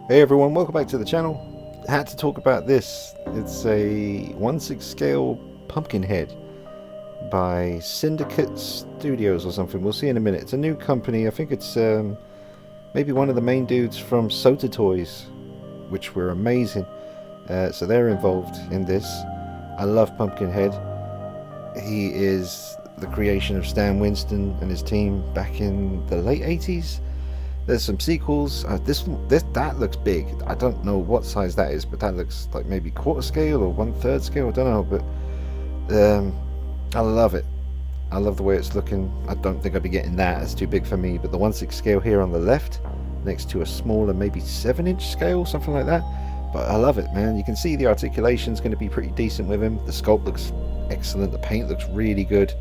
Hey everyone, welcome back to the channel. I had to talk about this. It's a 1/6 scale Pumpkinhead by Syndicate Studios or something. We'll see in a minute. It's a new company. I think it's maybe one of the main dudes from Sota Toys, which were amazing. So they're involved in this. I love Pumpkinhead. He is the creation of Stan Winston and his team back in the late 80s. There's some sequels. That looks big. I don't know what size that is, but that looks like maybe quarter scale or 1/3 scale. I don't know, but I love it. I love the way it's looking. I don't think I'd be getting that. It's too big for me. But the 1/6 scale here on the left, next to a smaller, maybe 7-inch scale, something like that. But I love it, man. You can see the articulation's going to be pretty decent with him. The sculpt looks excellent. The paint looks really good.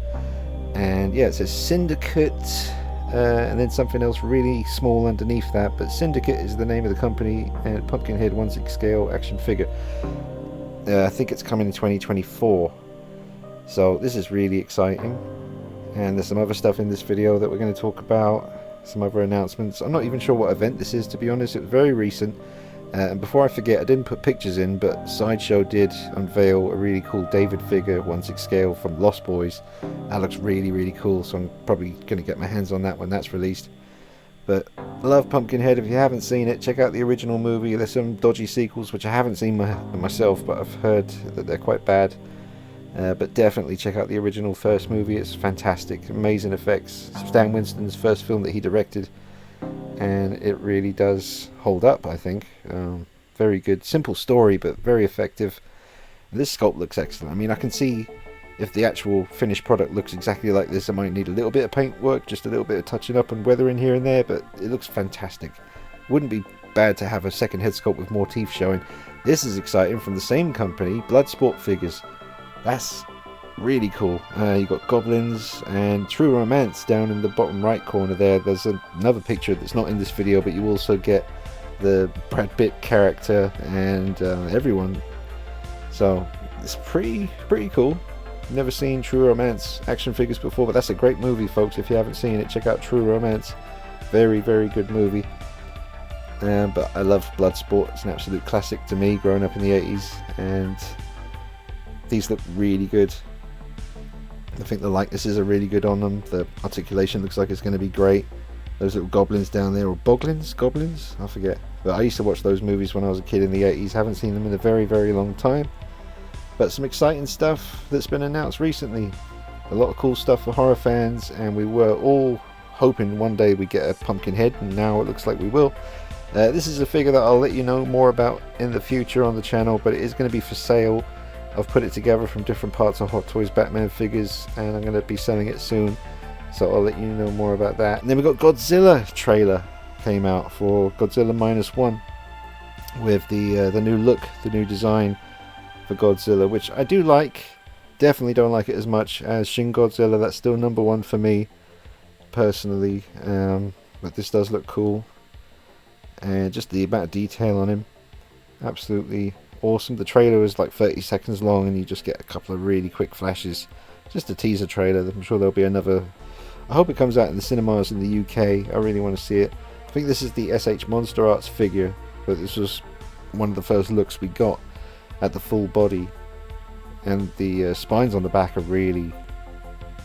And yeah, it says Syndicate. And then something else really small underneath that, but Syndicate is the name of the company, and Pumpkinhead 1/6 scale action figure. I think it's coming in 2024, so this is really exciting. And there's some other stuff in this video that we're going to talk about, some other announcements. I'm not even sure what event this is, to be honest. It was very recent. And before I forget, I didn't put pictures in, but Sideshow did unveil a really cool David figure 1/6 scale from Lost Boys. That looks really, really cool, so I'm probably going to get my hands on that when that's released. But I love Pumpkinhead. If you haven't seen it, check out the original movie. There's some dodgy sequels, which I haven't seen myself, but I've heard that they're quite bad. But definitely check out the original first movie. It's fantastic. Amazing effects. Stan Winston's first film that he directed. And it really does hold up, I think. Very good, simple story, but very effective. This sculpt looks excellent. I mean, I can see if the actual finished product looks exactly like this, I might need a little bit of paint work, just a little bit of touching up and weathering here and there, but it looks fantastic. Wouldn't be bad to have a second head sculpt with more teeth showing. This is exciting, from the same company, Bloodsport figures. That's really cool. You got goblins and True Romance down in the bottom right corner there. There's another picture that's not in this video, but you also get the Brad Pitt character and everyone. So it's pretty cool. Never seen True Romance action figures before, but that's a great movie, folks. If you haven't seen it, check out True Romance. Very good movie. But I love Bloodsport. It's an absolute classic to me, growing up in the 80s, and these look really good. I think the likenesses are really good on them. The articulation looks like it's going to be great. Those little goblins down there, or boglins? Goblins? I forget. But I used to watch those movies when I was a kid in the 80s. Haven't seen them in a very long time. But some exciting stuff that's been announced recently. A lot of cool stuff for horror fans, and we were all hoping one day we get a Pumpkinhead, and now it looks like we will. This is a figure that I'll let you know more about in the future on the channel, but it is going to be for sale. I've put it together from different parts of Hot Toys Batman figures, and I'm going to be selling it soon, so I'll let you know more about that. And then we got Godzilla trailer came out for Godzilla -1 with the new look, the new design for Godzilla, which I do like. Definitely don't like it as much as Shin Godzilla. That's still #1 for me personally, but this does look cool, and just the amount of detail on him, absolutely awesome. The trailer is like 30 seconds long, and you just get a couple of really quick flashes. Just a teaser trailer. I'm sure there'll be another. I hope it comes out in the cinemas in the UK. I really want to see it. I think this is the SH Monster Arts figure, but this was one of the first looks we got at the full body, and the spines on the back are really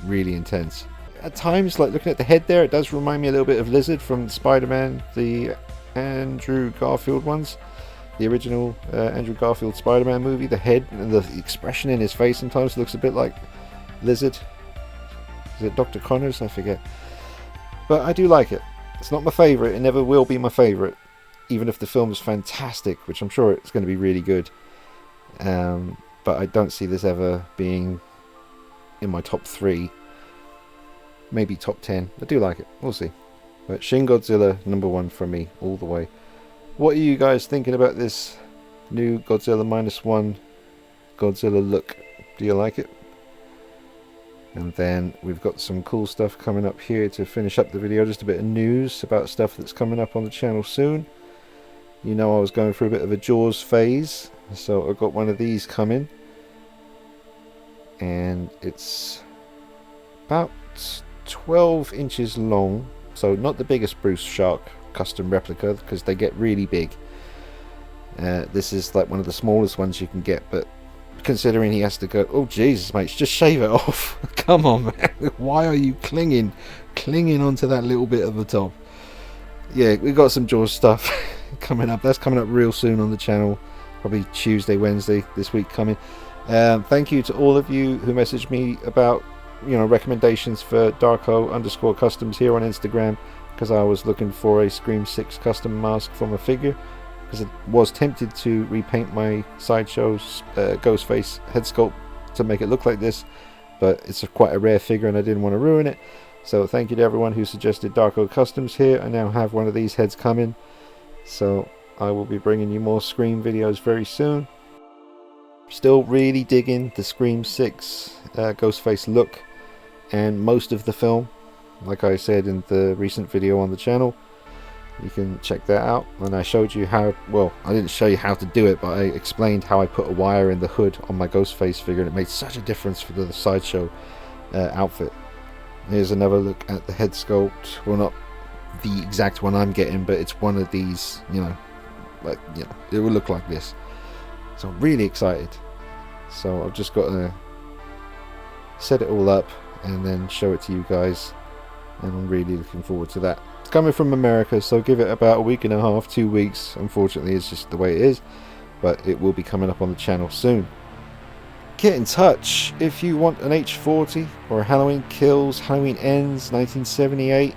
intense. At times, like looking at the head there, it does remind me a little bit of Lizard from Spider-Man, the Andrew Garfield ones. The original Andrew Garfield Spider-Man movie. The head and the expression in his face sometimes looks a bit like Lizard. Is it Dr. Connors? I forget. But I do like it. It's not my favourite. It never will be my favourite. Even if the film is fantastic, which I'm sure it's going to be really good. But I don't see this ever being in my top 3. Maybe top 10. I do like it. We'll see. But Shin Godzilla #1 for me all the way. What are you guys thinking about this new Godzilla -1 Godzilla look? Do you like it? And then we've got some cool stuff coming up here to finish up the video. Just a bit of news about stuff that's coming up on the channel soon. You know, I was going through a bit of a Jaws phase, so I've got one of these coming. And it's about 12 inches long, so not the biggest Bruce Shark custom replica, because they get really big. This is like one of the smallest ones you can get, but considering he has to go, oh Jesus mate, just shave it off. Come on man, why are you clinging onto that little bit of the top? Yeah, we got some Jaws stuff coming up. That's coming up real soon on the channel, probably Tuesday, Wednesday this week coming. Thank you to all of you who messaged me about, you know, recommendations for Darko_Customs here on Instagram, because I was looking for a Scream 6 custom mask for my figure, because I was tempted to repaint my Sideshow's Ghostface head sculpt to make it look like this, but it's quite a rare figure and I didn't want to ruin it. So thank you to everyone who suggested Darko Customs here. I now have one of these heads coming, so I will be bringing you more Scream videos very soon. Still really digging the Scream 6 Ghostface look and most of the film. Like I said in the recent video on the channel, you can check that out. And I showed you how, well, I didn't show you how to do it, but I explained how I put a wire in the hood on my Ghostface figure, and it made such a difference for the Sideshow outfit. Here's another look at the head sculpt. Well, not the exact one I'm getting, but it's one of these, you know, like, you know, it will look like this. So I'm really excited. So I've just got to set it all up and then show it to you guys, and I'm really looking forward to that. It's coming from America, so give it about a week and a half, 2 weeks. Unfortunately, it's just the way it is, but it will be coming up on the channel soon. Get in touch if you want an H40 or a Halloween Kills, Halloween Ends 1978.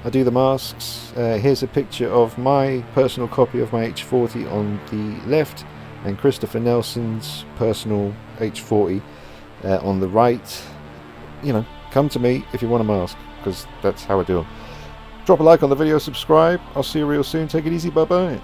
I do the masks. Here's a picture of my personal copy of my H40 on the left, and Christopher Nelson's personal H40 on the right. You know, come to me if you want a mask, because that's how I do them. Drop a like on the video, subscribe. I'll see you real soon. Take it easy. Bye bye.